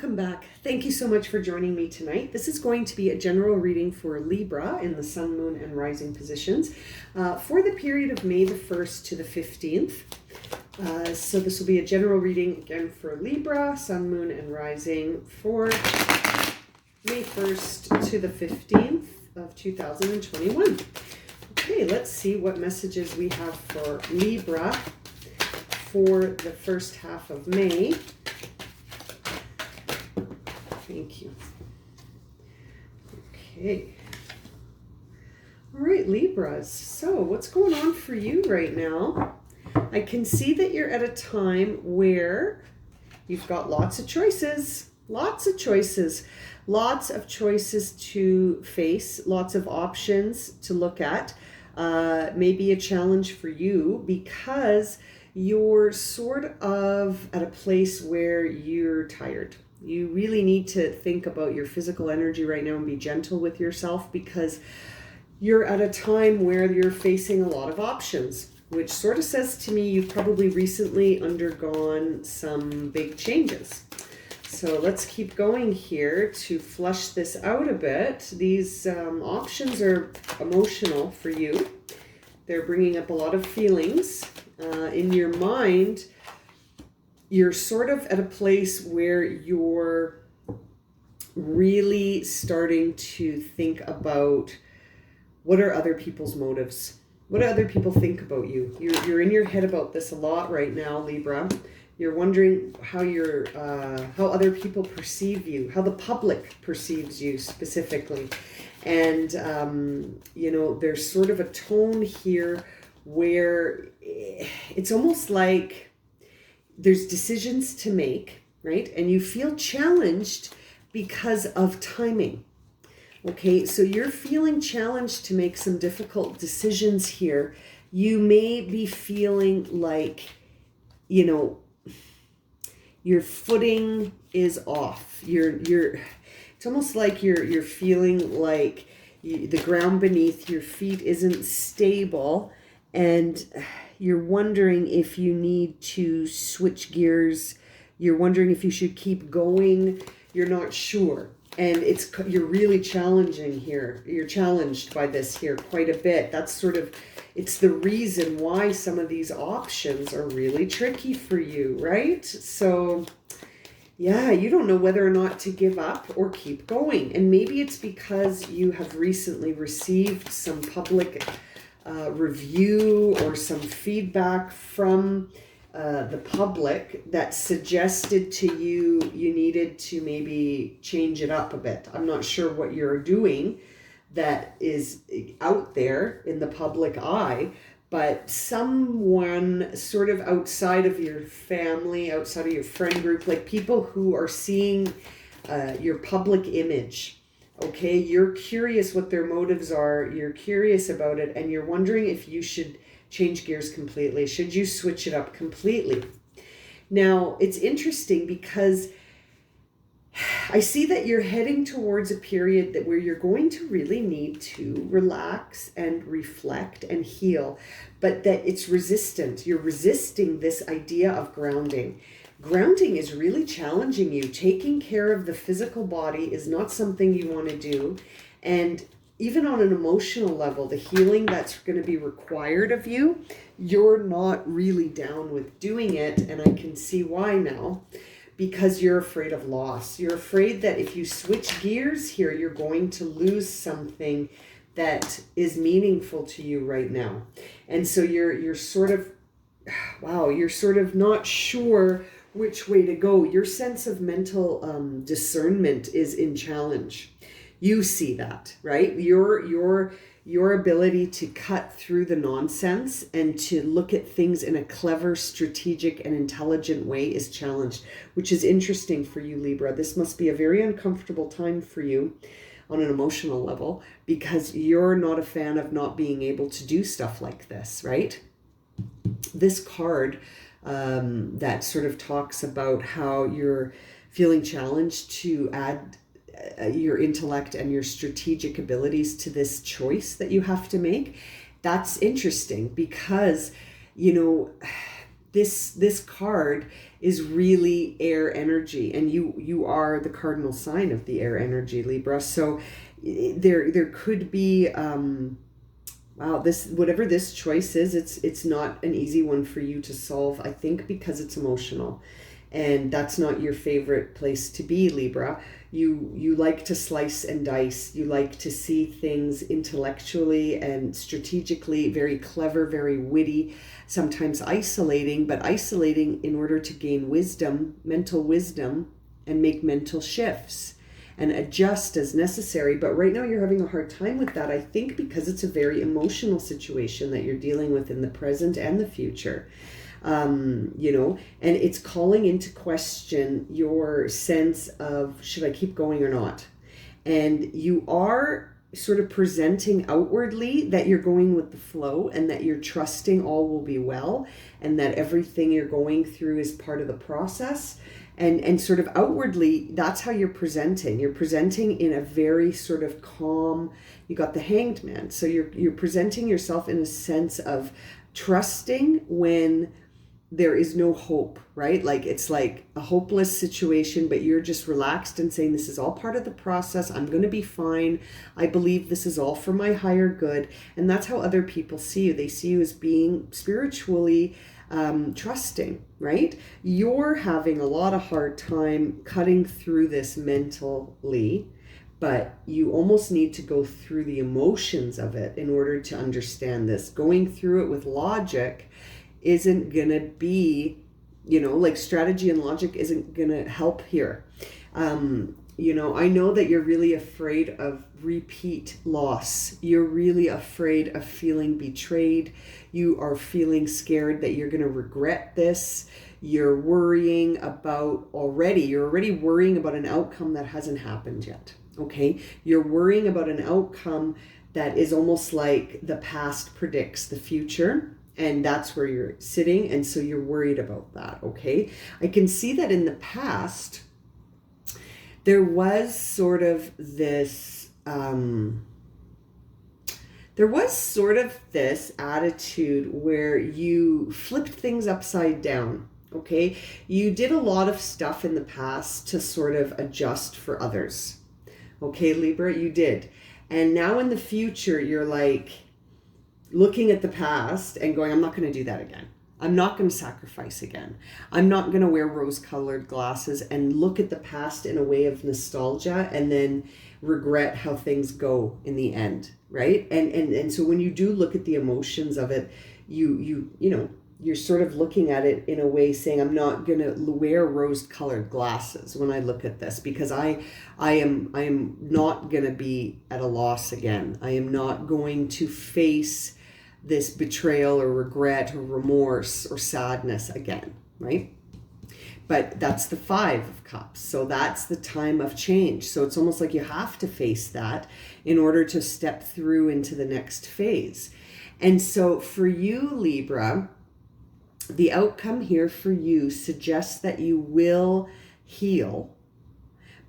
welcome back. Thank you so much for joining me tonight. This is going to be a general reading for Libra in the Sun, Moon, and Rising positions for the period of May the 1st to the 15th. So this will be a general reading again for Libra, Sun, Moon, and Rising for May 1st to the 15th of 2021. Okay, let's see what messages we have for Libra for the first half of May. Thank you. Okay. All right, Libras. So what's going on for you right now? I can see that you're at a time where you've got lots of choices to face, lots of options to look at. Maybe a challenge for you because you're sort of at a place where you're tired. You really need to think about your physical energy right now and be gentle with yourself because you're at a time where you're facing a lot of options, which sort of says to me you've probably recently undergone some big changes. So let's keep going here to flush this out a bit. These options are emotional for you. They're bringing up a lot of feelings in your mind. You're sort of at a place where you're really starting to think about what are other people's motives? What do other people think about you? You're in your head about this a lot right now, Libra. You're wondering how other people perceive you, how the public perceives you specifically. And, there's sort of a tone here where it's almost like there's decisions to make, right? And you feel challenged because of timing. Okay, so you're feeling challenged to make some difficult decisions here. You may be feeling like, your footing is off. It's almost like you're feeling like the ground beneath your feet isn't stable, and you're wondering if you need to switch gears. You're wondering if you should keep going. You're not sure. And you're really challenging here. You're challenged by this here quite a bit. It's the reason why some of these options are really tricky for you, right? So yeah, you don't know whether or not to give up or keep going. And maybe it's because you have recently received some public review or some feedback from the public that suggested to you needed to maybe change it up a bit. I'm not sure what you're doing that is out there in the public eye, but someone sort of outside of your family, outside of your friend group, like people who are seeing your public image. Okay, you're curious what their motives are, you're curious about it, and you're wondering if you should change gears completely. Should you switch it up completely? Now, it's interesting because I see that you're heading towards a period where you're going to really need to relax and reflect and heal, but that it's resistant. You're resisting this idea of grounding. Grounding is really challenging you. Taking care of the physical body is not something you want to do. And even on an emotional level, the healing that's going to be required of you, you're not really down with doing it. And I can see why now, because you're afraid of loss. You're afraid that if you switch gears here, you're going to lose something that is meaningful to you right now. And so you're sort of not sure which way to go. Your sense of mental discernment is in challenge. You see that, right? Your ability to cut through the nonsense and to look at things in a clever, strategic, and intelligent way is challenged, which is interesting for you, Libra. This must be a very uncomfortable time for you on an emotional level because you're not a fan of not being able to do stuff like this, right? This card that sort of talks about how you're feeling challenged to add your intellect and your strategic abilities to this choice that you have to make. That's interesting because, this card is really air energy, and you are the cardinal sign of the air energy, Libra. So there could be wow, this, whatever this choice is, it's not an easy one for you to solve, I think, because it's emotional. And that's not your favorite place to be, Libra. You like to slice and dice. You like to see things intellectually and strategically, very clever, very witty, sometimes isolating, but isolating in order to gain wisdom, mental wisdom, and make mental shifts and adjust as necessary. But right now you're having a hard time with that, I think, because it's a very emotional situation that you're dealing with in the present and the future. You know, and it's calling into question your sense of, should I keep going or not? And you are sort of presenting outwardly that you're going with the flow and that you're trusting all will be well and that everything you're going through is part of the process. And sort of outwardly, that's how you're presenting. You're presenting in a very sort of calm, you got the Hanged Man. So you're presenting yourself in a sense of trusting when there is no hope, right? Like it's like a hopeless situation, but you're just relaxed and saying, this is all part of the process. I'm going to be fine. I believe this is all for my higher good. And that's how other people see you. They see you as being spiritually trusting, right? You're having a lot of hard time cutting through this mentally, but you almost need to go through the emotions of it in order to understand this. Going through it with logic isn't gonna be, you know, like strategy and logic isn't gonna help here. You know, I know that you're really afraid of repeat loss. You're really afraid of feeling betrayed. You are feeling scared that you're gonna regret this. You're worrying about you're already worrying about an outcome that hasn't happened yet, okay? You're worrying about an outcome that is almost like the past predicts the future. And that's where you're sitting. And so you're worried about that, okay? I can see that in the past, there was sort of this, attitude where you flipped things upside down, okay? You did a lot of stuff in the past to sort of adjust for others, okay, Libra? You did. And now in the future, you're like, looking at the past and going, I'm not going to do that again. I'm not going to sacrifice again. I'm not going to wear rose-colored glasses and look at the past in a way of nostalgia and then regret how things go in the end, right? And so when you do look at the emotions of it, you know, you're sort of looking at it in a way saying, I'm not going to wear rose-colored glasses when I look at this because I am not going to be at a loss again. I am not going to face this betrayal or regret or remorse or sadness again, right? But that's the 5 of Cups. So that's the time of change. So it's almost like you have to face that in order to step through into the next phase. And so for you, Libra, the outcome here for you suggests that you will heal,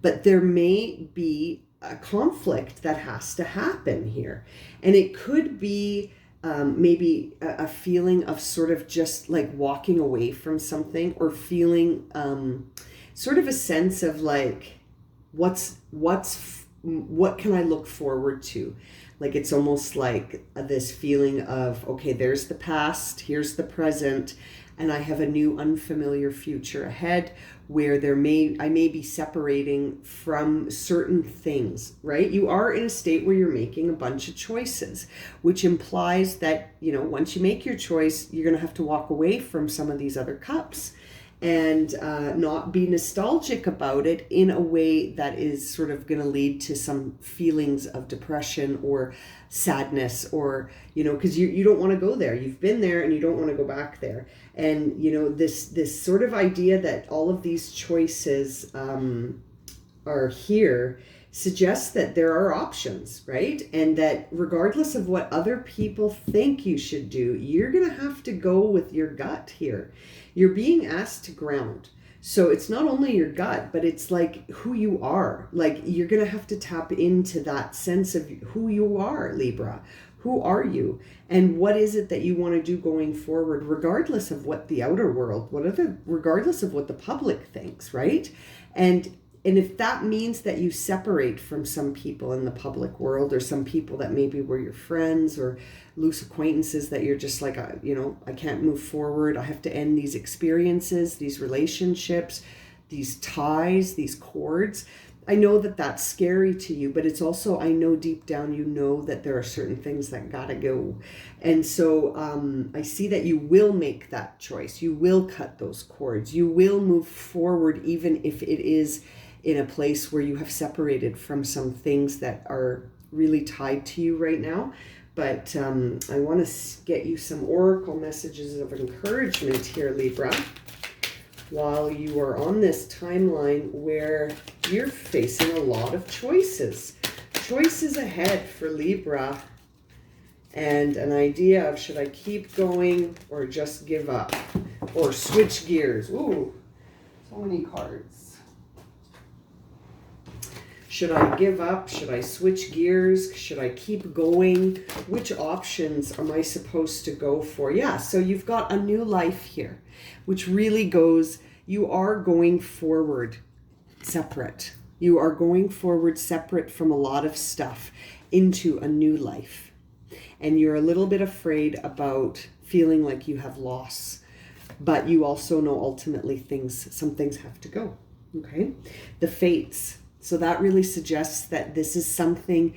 but there may be a conflict that has to happen here. And it could be maybe a feeling of sort of just like walking away from something or feeling sort of a sense of like, what can I look forward to? Like it's almost like this feeling of, okay, there's the past, here's the present, and I have a new unfamiliar future ahead where I may be separating from certain things, right? You are in a state where you're making a bunch of choices, which implies that, you know, once you make your choice, you're going to have to walk away from some of these other cups and not be nostalgic about it in a way that is sort of going to lead to some feelings of depression or sadness or, you know, because you don't want to go there. You've been there and you don't want to go back there. And, you know, this sort of idea that all of these choices are here suggests that there are options, right? And that regardless of what other people think you should do, you're going to have to go with your gut here. You're being asked to ground. So it's not only your gut, but it's like who you are. Like you're going to have to tap into that sense of who you are, Libra. Who are you? And what is it that you want to do going forward, regardless of what the outer world, regardless of what the public thinks, right? And if that means that you separate from some people in the public world, or some people that maybe were your friends or loose acquaintances that you're just like, I can't move forward. I have to end these experiences, these relationships, these ties, these cords. I know that that's scary to you, but it's also, I know deep down you know that there are certain things that gotta go. And so I see that you will make that choice. You will cut those cords. You will move forward, even if it is in a place where you have separated from some things that are really tied to you right now. But I want to get you some oracle messages of encouragement here, Libra, while you are on this timeline where you're facing a lot of choices. Choices ahead for Libra, and an idea of, should I keep going or just give up? Or switch gears. Ooh, so many cards. Should I give up? Should I switch gears? Should I keep going? Which options am I supposed to go for? Yeah, so you've got a new life here, which really goes, you are going forward separate. You are going forward separate from a lot of stuff into a new life. And you're a little bit afraid about feeling like you have loss, but you also know ultimately some things have to go, okay? The fates. So that really suggests that this is something,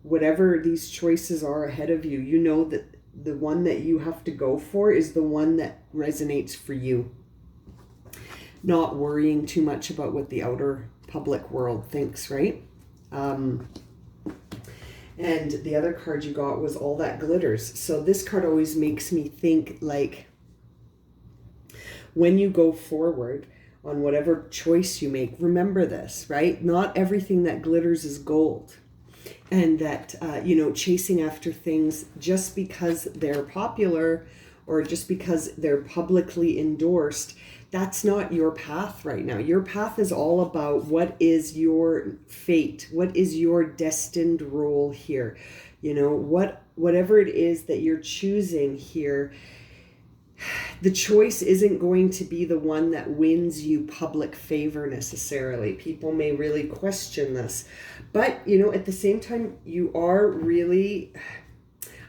whatever these choices are ahead of you, you know that the one that you have to go for is the one that resonates for you. Not worrying too much about what the outer public world thinks, right? And the other card you got was All That Glitters. So this card always makes me think, like, when you go forward on whatever choice you make, remember this, right? Not everything that glitters is gold. And that, chasing after things just because they're popular or just because they're publicly endorsed, that's not your path right now. Your path is all about what is your fate, what is your destined role here. Whatever it is that you're choosing here, the choice isn't going to be the one that wins you public favor necessarily. People may really question this. But, at the same time, you are really,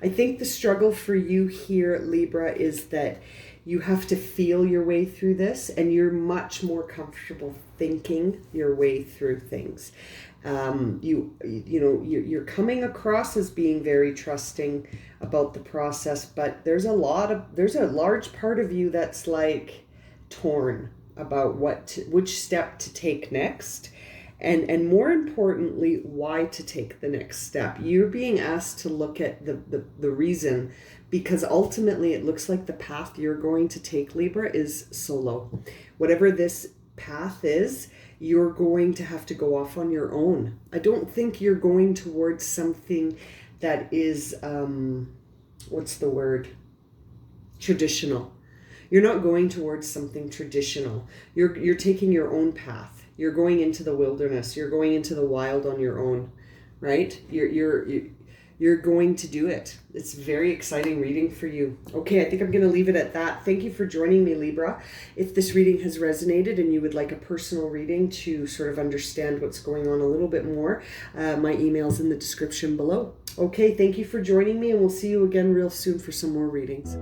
I think the struggle for you here, Libra, is that you have to feel your way through this, and you're much more comfortable thinking your way through things. You're coming across as being very trusting about the process, but there's a large part of you that's like torn about which step to take next. And more importantly, why to take the next step. You're being asked to look at the reason, because ultimately it looks like the path you're going to take, Libra, is solo. Whatever this path is, you're going to have to go off on your own. I don't think you're going towards something that is, traditional. You're not going towards something traditional. You're taking your own path. You're going into the wilderness. You're going into the wild on your own, right? You're going to do it. It's very exciting reading for you. Okay, I think I'm going to leave it at that. Thank you for joining me, Libra. If this reading has resonated and you would like a personal reading to sort of understand what's going on a little bit more, my email's in the description below. Okay, thank you for joining me, and we'll see you again real soon for some more readings.